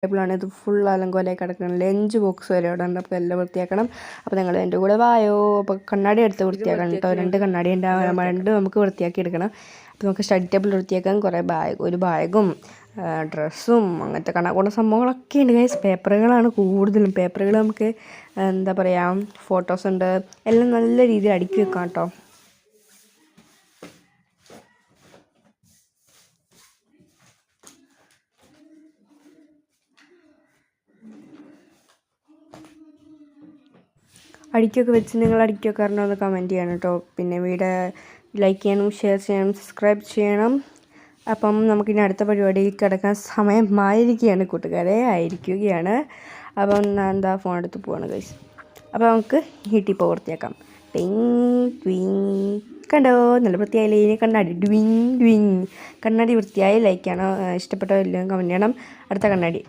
ടേബിളാണ് ഇത് ഫുൾ അലങ്കോലമായി കിടക്കണം. Lunch box വരെ ഇവിടെ ഉണ്ട്. അപ്പോൾ എല്ലാം വൃത്തിയാക്കണം. അപ്പോൾ നിങ്ങൾ എൻ്റെ കൂടെ വായോ. അപ്പോൾ കണ്ണാടി എടുത്ത് വൃത്തിയാക്കണം കേട്ടോ. 2 കണ്ണാടി ഉണ്ടാവും. 2 നമുക്ക് വൃത്തിയാക്കി എടുക്കണം. അപ്പോൾ നമുക്ക് സ്റ്റഡി ടേബിൾ വൃത്തിയാക്കാൻ കുറേ ഒരു ബാഗും ഡ്രസ്സും അങ്ങനത്തെ കണക്കുള്ള സംഭവങ്ങളൊക്കെ ഉണ്ട് ഗൈസ്. പേപ്പറുകളാണ് കൂടുതലും. പേപ്പറുകൾ നമുക്ക് എന്താ പറയുക, ഫോട്ടോസ് ഉണ്ട്, എല്ലാം നല്ല രീതിയിൽ അടുക്കി വെക്കാം കേട്ടോ. അടുക്കിയൊക്കെ വെച്ച് നിങ്ങൾ അടുക്കി വെക്കാറുണ്ടോ എന്ന് കമൻറ്റ് ചെയ്യണം കേട്ടോ. പിന്നെ വീഡിയോ ലൈക്ക് ചെയ്യണം, ഷെയർ ചെയ്യണം, സബ്സ്ക്രൈബ് ചെയ്യണം. അപ്പം നമുക്കിനി അടുത്ത പരിപാടിയിൽ കിടക്കാൻ സമയമായിരിക്കുകയാണ് കൂട്ടുകാരെ, ആയിരിക്കുകയാണ്. അപ്പം എന്താ ഫോൺ എടുത്ത് പോവാണ് ഗൈസ്. അപ്പോൾ നമുക്ക് ഹീറ്റിപ്പോൾ വൃത്തിയാക്കാം. ടിങ് ട്വിങ്. കണ്ടോ നല്ല വൃത്തിയായില്ലേ. ഇനി കണ്ണാടി ഡ്വിങ് ഡ്വിങ്. കണ്ണാടി വൃത്തിയായി. ലൈക്ക് ചെയ്യണം, ഇഷ്ടപ്പെട്ടോ ഇല്ലയോ കമൻറ്റ് ചെയ്യണം. അടുത്ത കണ്ണാടി